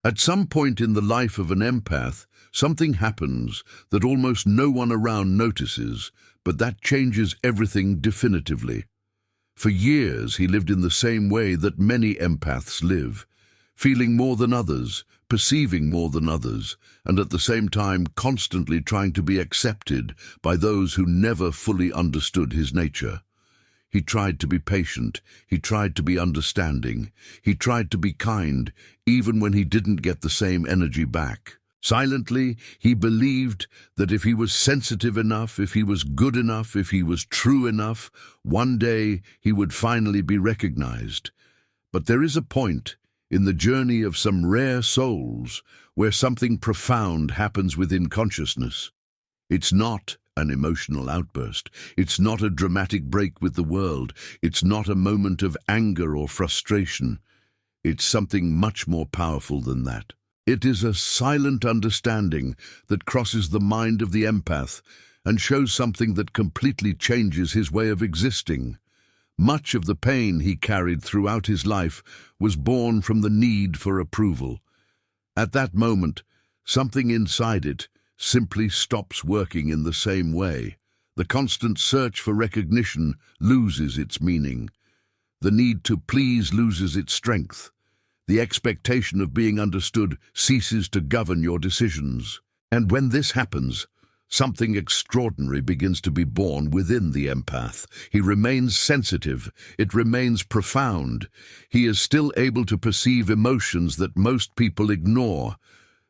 At some point in the life of an empath, something happens that almost no one around notices, but that changes everything definitively. For years, he lived in the same way that many empaths live, feeling more than others, perceiving more than others, and at the same time constantly trying to be accepted by those who never fully understood his nature. He tried to be patient, he tried to be understanding, he tried to be kind, even when he didn't get the same energy back. Silently, he believed that if he was sensitive enough, if he was good enough, if he was true enough, one day he would finally be recognized. But there is a point in the journey of some rare souls where something profound happens within consciousness. It's not an emotional outburst. It's not a dramatic break with the world. It's not a moment of anger or frustration. It's something much more powerful than that. It is a silent understanding that crosses the mind of the empath and shows something that completely changes his way of existing. Much of the pain he carried throughout his life was born from the need for approval. At that moment, something inside it simply stops working in the same way. The constant search for recognition loses its meaning. The need to please loses its strength. The expectation of being understood ceases to govern your decisions. And when this happens, something extraordinary begins to be born within the empath. He remains sensitive. It remains profound. He is still able to perceive emotions that most people ignore.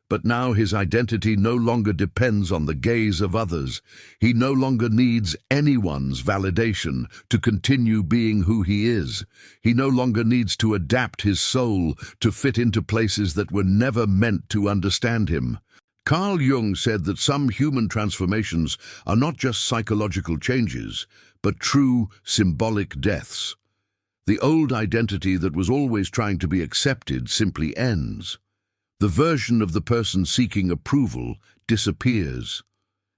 But now his identity no longer depends on the gaze of others. He no longer needs anyone's validation to continue being who he is. He no longer needs to adapt his soul to fit into places that were never meant to understand him. Carl Jung said that some human transformations are not just psychological changes, but true symbolic deaths. The old identity that was always trying to be accepted simply ends. The version of the person seeking approval disappears,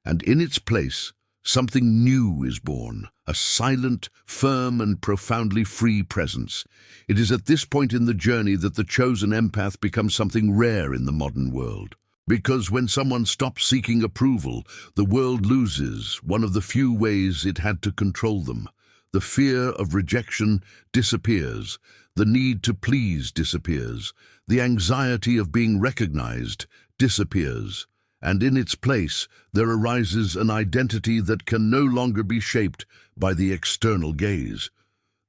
and in its place, something new is born, a silent, firm, and profoundly free presence. It is at this point in the journey that the chosen empath becomes something rare in the modern world. Because when someone stops seeking approval, the world loses one of the few ways it had to control them. The fear of rejection disappears. The need to please disappears. The anxiety of being recognized disappears. And in its place, there arises an identity that can no longer be shaped by the external gaze.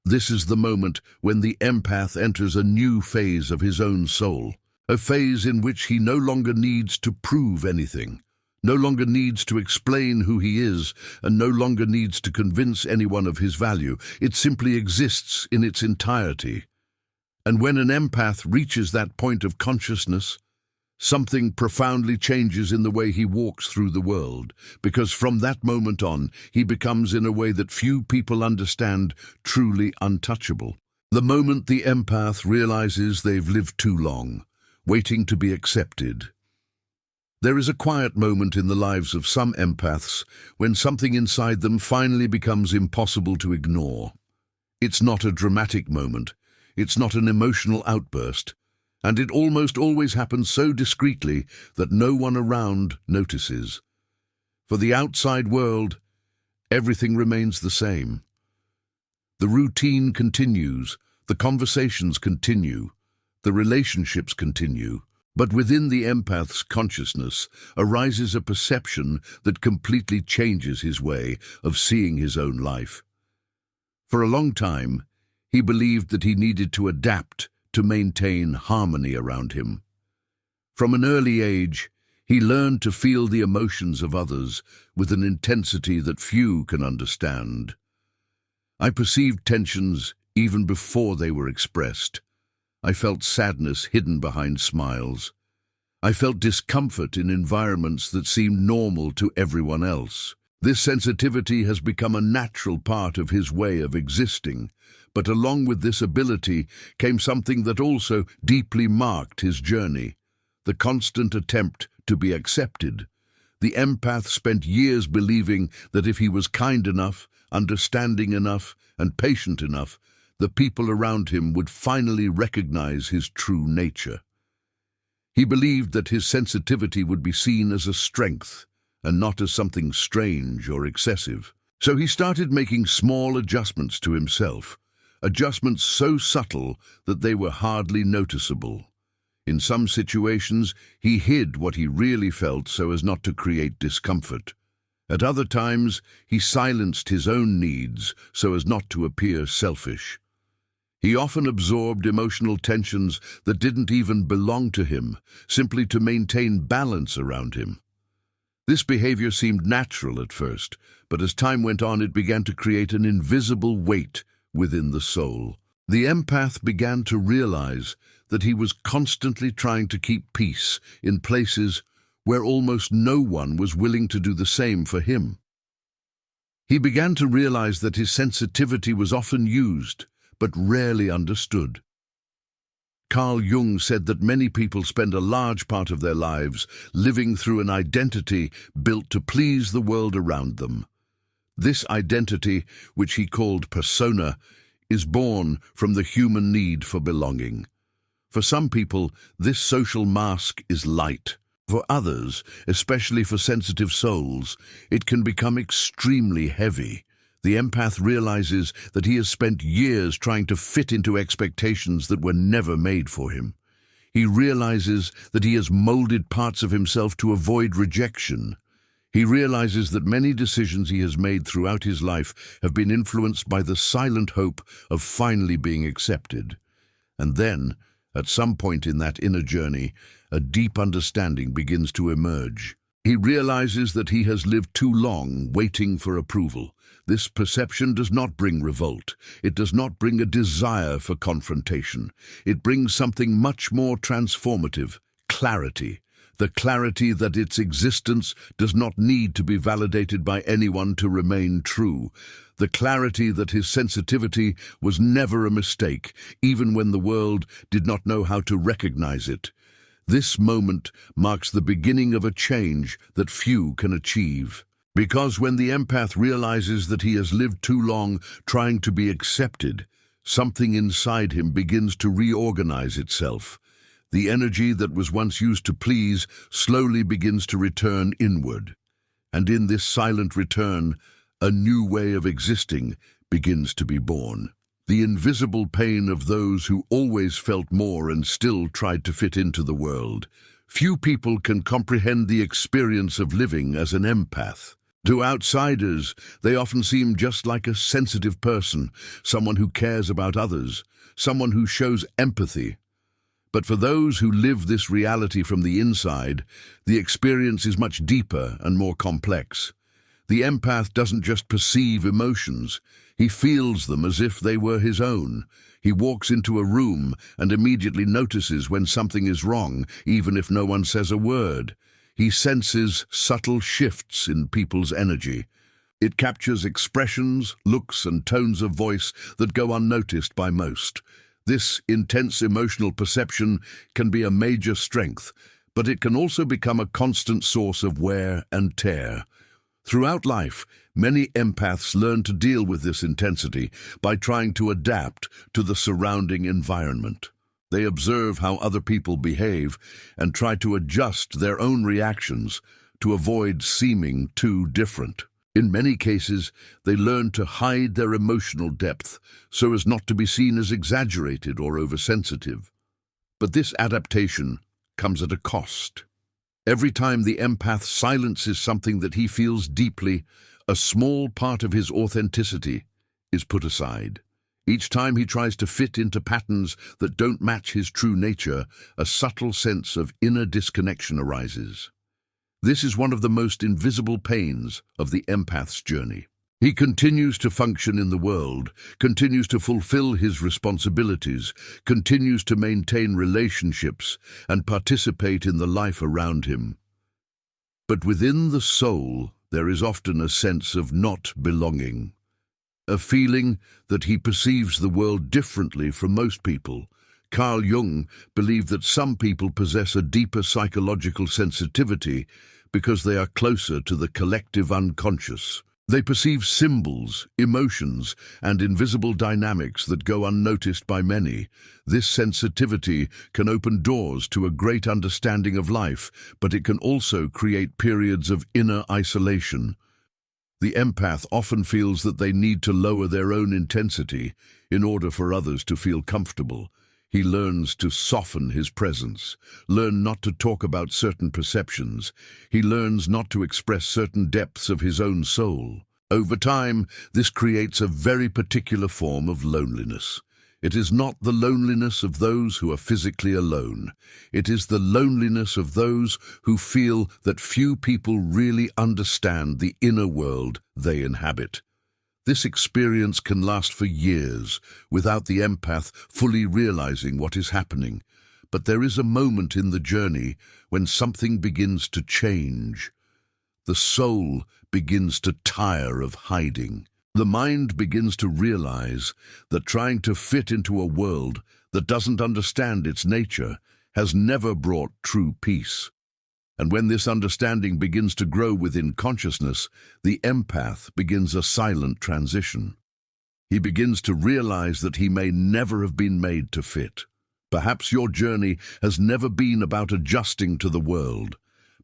This is the moment when the empath enters a new phase of his own soul, a phase in which he no longer needs to prove anything, no longer needs to explain who he is, and no longer needs to convince anyone of his value. It simply exists in its entirety. And when an empath reaches that point of consciousness, something profoundly changes in the way he walks through the world, because from that moment on, he becomes, in a way that few people understand, truly untouchable. The moment the empath realizes they've lived too long, waiting to be accepted. There is a quiet moment in the lives of some empaths when something inside them finally becomes impossible to ignore. It's not a dramatic moment. It's not an emotional outburst, and it almost always happens so discreetly that no one around notices. For the outside world, everything remains the same. The routine continues, the conversations continue, the relationships continue, but within the empath's consciousness arises a perception that completely changes his way of seeing his own life. For a long time, he believed that he needed to adapt to maintain harmony around him. From an early age, he learned to feel the emotions of others with an intensity that few can understand. I perceived tensions even before they were expressed. I felt sadness hidden behind smiles. I felt discomfort in environments that seemed normal to everyone else. This sensitivity has become a natural part of his way of existing, but along with this ability came something that also deeply marked his journey, the constant attempt to be accepted. The empath spent years believing that if he was kind enough, understanding enough, and patient enough, the people around him would finally recognize his true nature. He believed that his sensitivity would be seen as a strength and not as something strange or excessive. So he started making small adjustments to himself, adjustments so subtle that they were hardly noticeable. In some situations, he hid what he really felt so as not to create discomfort. At other times, he silenced his own needs so as not to appear selfish. He often absorbed emotional tensions that didn't even belong to him, simply to maintain balance around him. This behavior seemed natural at first, but as time went on, it began to create an invisible weight within the soul. The empath began to realize that he was constantly trying to keep peace in places where almost no one was willing to do the same for him. He began to realize that his sensitivity was often used, but rarely understood. Carl Jung said that many people spend a large part of their lives living through an identity built to please the world around them. This identity, which he called persona, is born from the human need for belonging. For some people, this social mask is light. For others, especially for sensitive souls, it can become extremely heavy. The empath realizes that he has spent years trying to fit into expectations that were never made for him. He realizes that he has molded parts of himself to avoid rejection. He realizes that many decisions he has made throughout his life have been influenced by the silent hope of finally being accepted. And then, at some point in that inner journey, a deep understanding begins to emerge. He realizes that he has lived too long waiting for approval. This perception does not bring revolt. It does not bring a desire for confrontation. It brings something much more transformative: clarity. The clarity that its existence does not need to be validated by anyone to remain true. The clarity that his sensitivity was never a mistake, even when the world did not know how to recognize it. This moment marks the beginning of a change that few can achieve. Because when the empath realizes that he has lived too long trying to be accepted, something inside him begins to reorganize itself. The energy that was once used to please slowly begins to return inward. And in this silent return, a new way of existing begins to be born. The invisible pain of those who always felt more and still tried to fit into the world. Few people can comprehend the experience of living as an empath. To outsiders, they often seem just like a sensitive person, someone who cares about others, someone who shows empathy. But for those who live this reality from the inside, the experience is much deeper and more complex. The empath doesn't just perceive emotions, he feels them as if they were his own. He walks into a room and immediately notices when something is wrong, even if no one says a word. He senses subtle shifts in people's energy. It captures expressions, looks, and tones of voice that go unnoticed by most. This intense emotional perception can be a major strength, but it can also become a constant source of wear and tear. Throughout life, many empaths learn to deal with this intensity by trying to adapt to the surrounding environment. They observe how other people behave and try to adjust their own reactions to avoid seeming too different. In many cases, they learn to hide their emotional depth so as not to be seen as exaggerated or oversensitive. But this adaptation comes at a cost. Every time the empath silences something that he feels deeply, a small part of his authenticity is put aside. Each time he tries to fit into patterns that don't match his true nature, a subtle sense of inner disconnection arises. This is one of the most invisible pains of the empath's journey. He continues to function in the world, continues to fulfill his responsibilities, continues to maintain relationships, and participate in the life around him. But within the soul, there is often a sense of not belonging. A feeling that he perceives the world differently from most people. Carl Jung believed that some people possess a deeper psychological sensitivity because they are closer to the collective unconscious. They perceive symbols, emotions, and invisible dynamics that go unnoticed by many. This sensitivity can open doors to a great understanding of life, but it can also create periods of inner isolation. The empath often feels that they need to lower their own intensity in order for others to feel comfortable. He learns to soften his presence, learn not to talk about certain perceptions. He learns not to express certain depths of his own soul. Over time, this creates a very particular form of loneliness. It is not the loneliness of those who are physically alone. It is the loneliness of those who feel that few people really understand the inner world they inhabit. This experience can last for years without the empath fully realizing what is happening. But there is a moment in the journey when something begins to change. The soul begins to tire of hiding. The mind begins to realize that trying to fit into a world that doesn't understand its nature has never brought true peace. And when this understanding begins to grow within consciousness, the empath begins a silent transition. He begins to realize that he may never have been made to fit. Perhaps your journey has never been about adjusting to the world,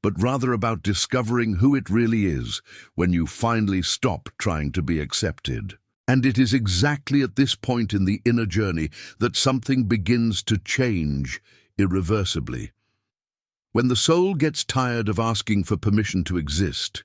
but rather about discovering who it really is when you finally stop trying to be accepted. And it is exactly at this point in the inner journey that something begins to change irreversibly. When the soul gets tired of asking for permission to exist,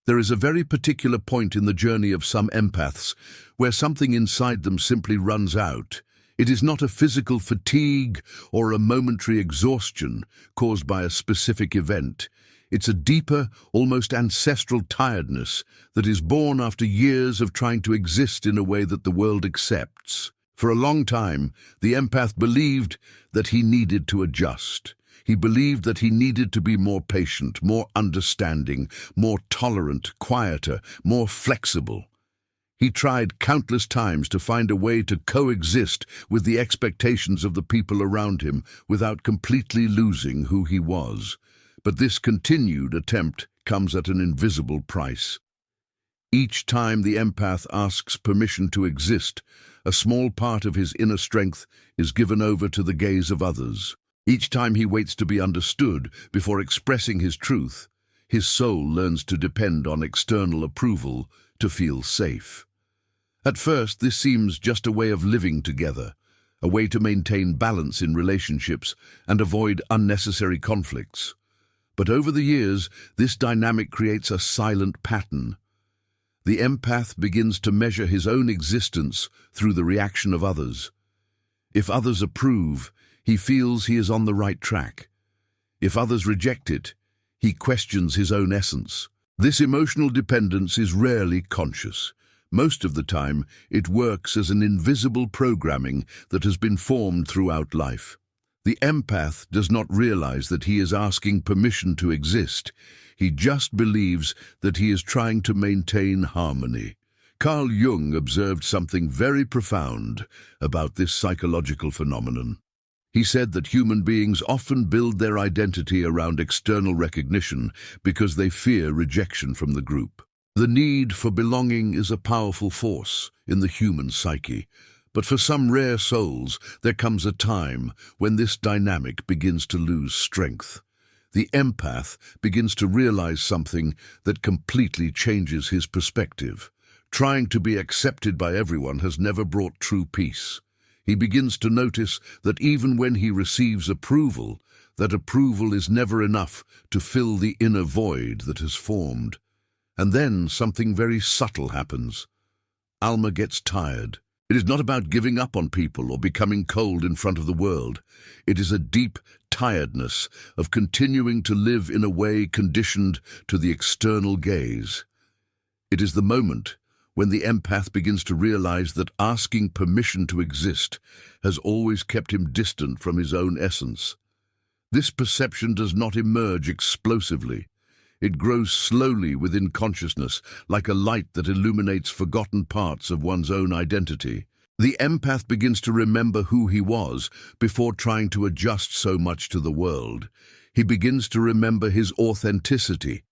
there is a very particular point in the journey of some empaths where something inside them simply runs out. It is not a physical fatigue or a momentary exhaustion caused by a specific event. It's a deeper, almost ancestral tiredness that is born after years of trying to exist in a way that the world accepts. For a long time, the empath believed that he needed to adjust. He believed that he needed to be more patient, more understanding, more tolerant, quieter, more flexible. He tried countless times to find a way to coexist with the expectations of the people around him without completely losing who he was. But this continued attempt comes at an invisible price. Each time the empath asks permission to exist, a small part of his inner strength is given over to the gaze of others. Each time he waits to be understood before expressing his truth, his soul learns to depend on external approval to feel safe. At first, this seems just a way of living together, a way to maintain balance in relationships and avoid unnecessary conflicts. But over the years, this dynamic creates a silent pattern. The empath begins to measure his own existence through the reaction of others. If others approve, he feels he is on the right track. If others reject it, he questions his own essence. This emotional dependence is rarely conscious. Most of the time, it works as an invisible programming that has been formed throughout life. The empath does not realize that he is asking permission to exist. He just believes that he is trying to maintain harmony. Carl Jung observed something very profound about this psychological phenomenon. He said that human beings often build their identity around external recognition because they fear rejection from the group. The need for belonging is a powerful force in the human psyche, but for some rare souls, there comes a time when this dynamic begins to lose strength. The empath begins to realize something that completely changes his perspective. Trying to be accepted by everyone has never brought true peace. He begins to notice that even when he receives approval, that approval is never enough to fill the inner void that has formed. And then something very subtle happens. Alma gets tired. It is not about giving up on people or becoming cold in front of the world. It is a deep tiredness of continuing to live in a way conditioned to the external gaze. It is the moment when the empath begins to realize that asking permission to exist has always kept him distant from his own essence. This perception does not emerge explosively. It grows slowly within consciousness, like a light that illuminates forgotten parts of one's own identity. The empath begins to remember who he was before trying to adjust so much to the world. He begins to remember his authenticity.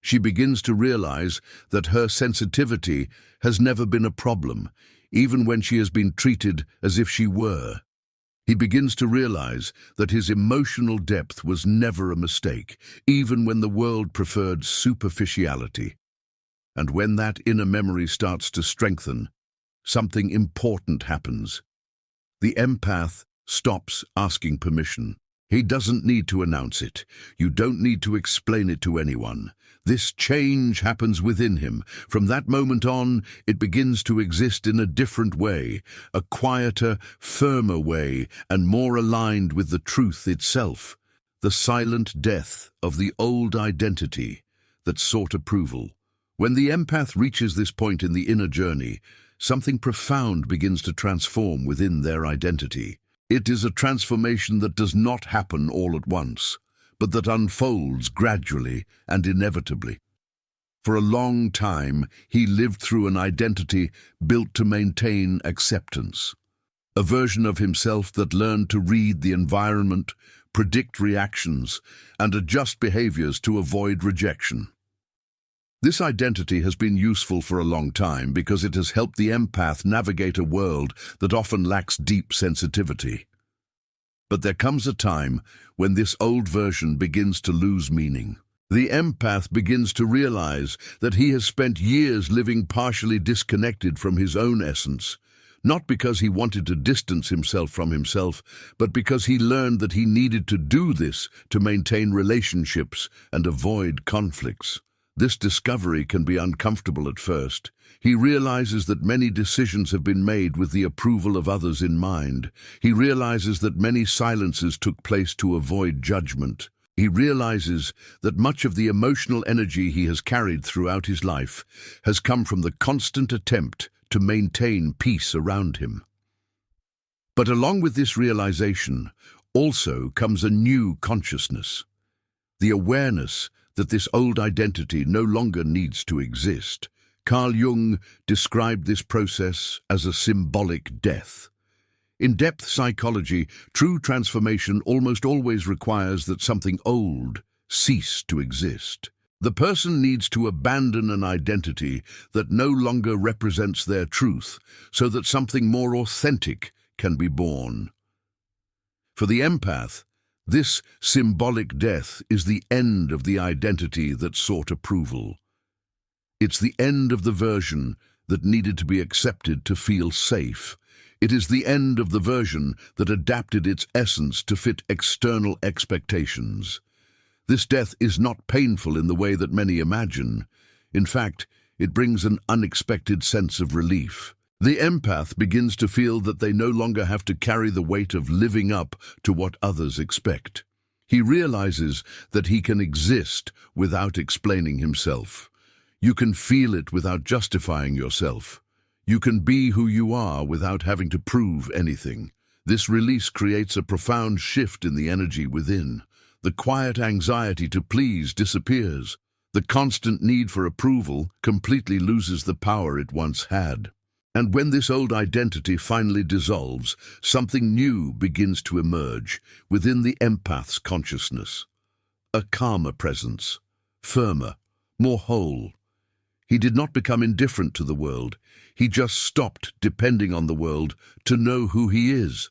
She begins to realize that her sensitivity has never been a problem, even when she has been treated as if she were. He begins to realize that his emotional depth was never a mistake, even when the world preferred superficiality. And when that inner memory starts to strengthen, something important happens. The empath stops asking permission. He doesn't need to announce it. You don't need to explain it to anyone. This change happens within him. From that moment on, it begins to exist in a different way, a quieter, firmer way, and more aligned with the truth itself, the silent death of the old identity that sought approval. When the empath reaches this point in the inner journey, something profound begins to transform within their identity. It is a transformation that does not happen all at once, but that unfolds gradually and inevitably. For a long time, he lived through an identity built to maintain acceptance, a version of himself that learned to read the environment, predict reactions, and adjust behaviors to avoid rejection. This identity has been useful for a long time because it has helped the empath navigate a world that often lacks deep sensitivity. But there comes a time when this old version begins to lose meaning. The empath begins to realize that he has spent years living partially disconnected from his own essence, not because he wanted to distance himself from himself, but because he learned that he needed to do this to maintain relationships and avoid conflicts. This discovery can be uncomfortable at first. He realizes that many decisions have been made with the approval of others in mind. He realizes that many silences took place to avoid judgment. He realizes that much of the emotional energy he has carried throughout his life has come from the constant attempt to maintain peace around him. But along with this realization also comes a new consciousness, the awareness that this old identity no longer needs to exist. Carl Jung described this process as a symbolic death. In depth psychology, true transformation almost always requires that something old cease to exist. The person needs to abandon an identity that no longer represents their truth so that something more authentic can be born. For the empath, this symbolic death is the end of the identity that sought approval. It's the end of the version that needed to be accepted to feel safe. It is the end of the version that adapted its essence to fit external expectations. This death is not painful in the way that many imagine. In fact, it brings an unexpected sense of relief. The empath begins to feel that they no longer have to carry the weight of living up to what others expect. He realizes that he can exist without explaining himself. You can feel it without justifying yourself. You can be who you are without having to prove anything. This release creates a profound shift in the energy within. The quiet anxiety to please disappears. The constant need for approval completely loses the power it once had. And when this old identity finally dissolves, something new begins to emerge within the empath's consciousness. A calmer presence, firmer, more whole. He did not become indifferent to the world. He just stopped depending on the world to know who he is.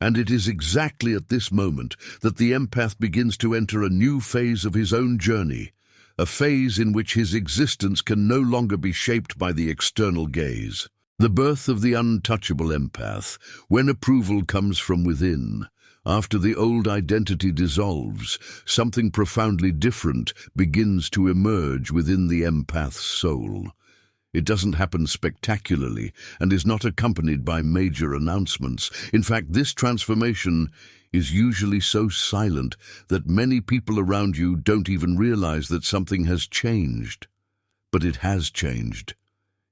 And it is exactly at this moment that the empath begins to enter a new phase of his own journey, a phase in which his existence can no longer be shaped by the external gaze. The birth of the untouchable empath, when approval comes from within. After the old identity dissolves, something profoundly different begins to emerge within the empath's soul. It doesn't happen spectacularly and is not accompanied by major announcements. In fact, this transformation is usually so silent that many people around you don't even realize that something has changed. But it has changed.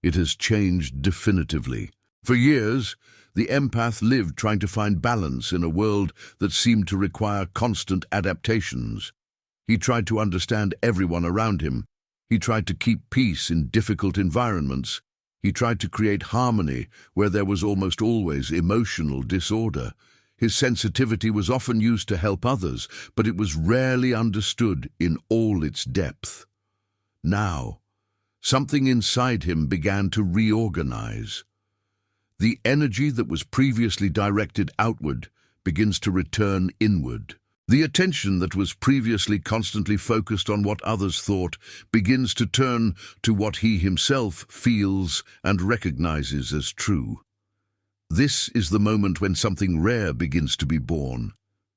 It has changed definitively. For years, the empath lived trying to find balance in a world that seemed to require constant adaptations. He tried to understand everyone around him. He tried to keep peace in difficult environments. He tried to create harmony where there was almost always emotional disorder. His sensitivity was often used to help others, but it was rarely understood in all its depth. Now, something inside him began to reorganize. The energy that was previously directed outward begins to return inward. The attention that was previously constantly focused on what others thought begins to turn to what he himself feels and recognizes as true. This is the moment when something rare begins to be born.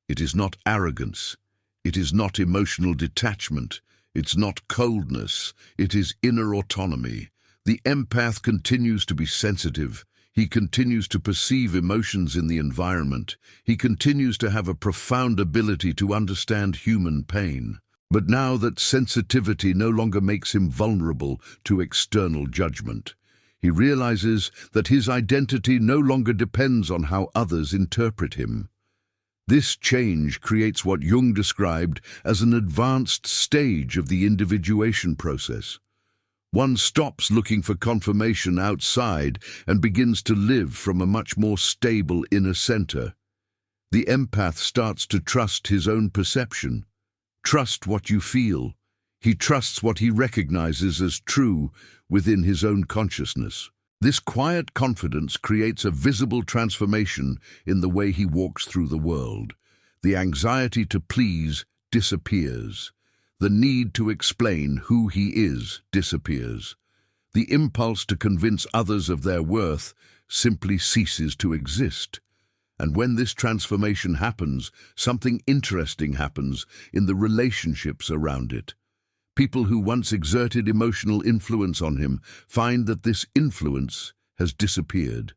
It is not arrogance. It is not emotional detachment. It's not coldness. It is inner autonomy. The empath continues to be sensitive. He continues to perceive emotions in the environment. He continues to have a profound ability to understand human pain. But now that sensitivity no longer makes him vulnerable to external judgment, he realizes that his identity no longer depends on how others interpret him. This change creates what Jung described as an advanced stage of the individuation process. One stops looking for confirmation outside and begins to live from a much more stable inner center. The empath starts to trust his own perception. Trust what you feel. He trusts what he recognizes as true within his own consciousness. This quiet confidence creates a visible transformation in the way he walks through the world. The anxiety to please disappears. The need to explain who he is disappears. The impulse to convince others of their worth simply ceases to exist. And when this transformation happens, something interesting happens in the relationships around it. People who once exerted emotional influence on him find that this influence has disappeared.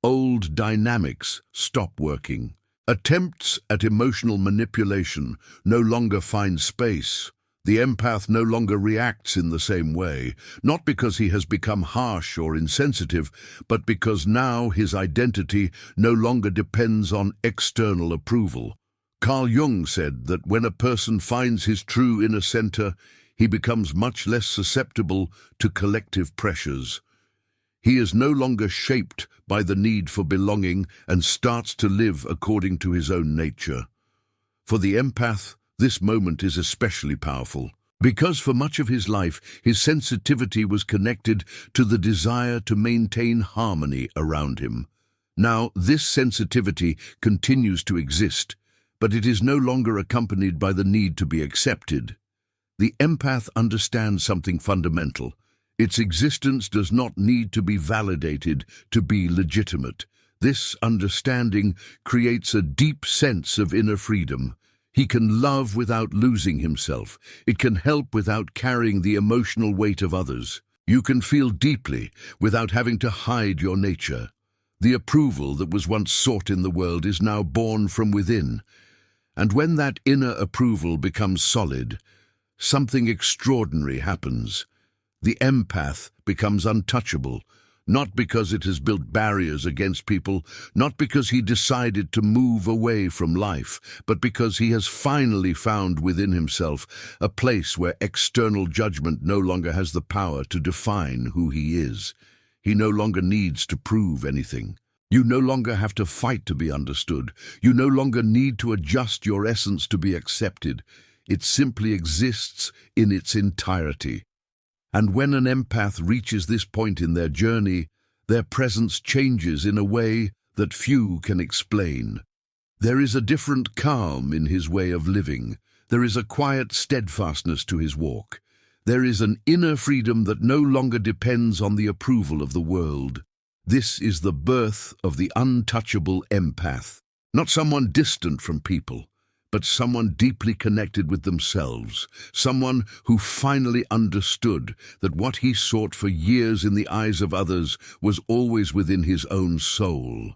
Old dynamics stop working. Attempts at emotional manipulation no longer find space. The empath no longer reacts in the same way, not because he has become harsh or insensitive, but because now his identity no longer depends on external approval. Carl Jung said that when a person finds his true inner center, he becomes much less susceptible to collective pressures. He is no longer shaped by the need for belonging and starts to live according to his own nature. For the empath, this moment is especially powerful, because for much of his life, his sensitivity was connected to the desire to maintain harmony around him. Now, this sensitivity continues to exist, but it is no longer accompanied by the need to be accepted. The empath understands something fundamental. Its existence does not need to be validated to be legitimate. This understanding creates a deep sense of inner freedom. He can love without losing himself. It can help without carrying the emotional weight of others. You can feel deeply without having to hide your nature. The approval that was once sought in the world is now born from within. And when that inner approval becomes solid, something extraordinary happens. The empath becomes untouchable, not because it has built barriers against people, not because he decided to move away from life, but because he has finally found within himself a place where external judgment no longer has the power to define who he is. He no longer needs to prove anything. You no longer have to fight to be understood. You no longer need to adjust your essence to be accepted. It simply exists in its entirety. And when an empath reaches this point in their journey, their presence changes in a way that few can explain. There is a different calm in his way of living. There is a quiet steadfastness to his walk. There is an inner freedom that no longer depends on the approval of the world. This is the birth of the untouchable empath. Not someone distant from people, but someone deeply connected with themselves, someone who finally understood that what he sought for years in the eyes of others was always within his own soul.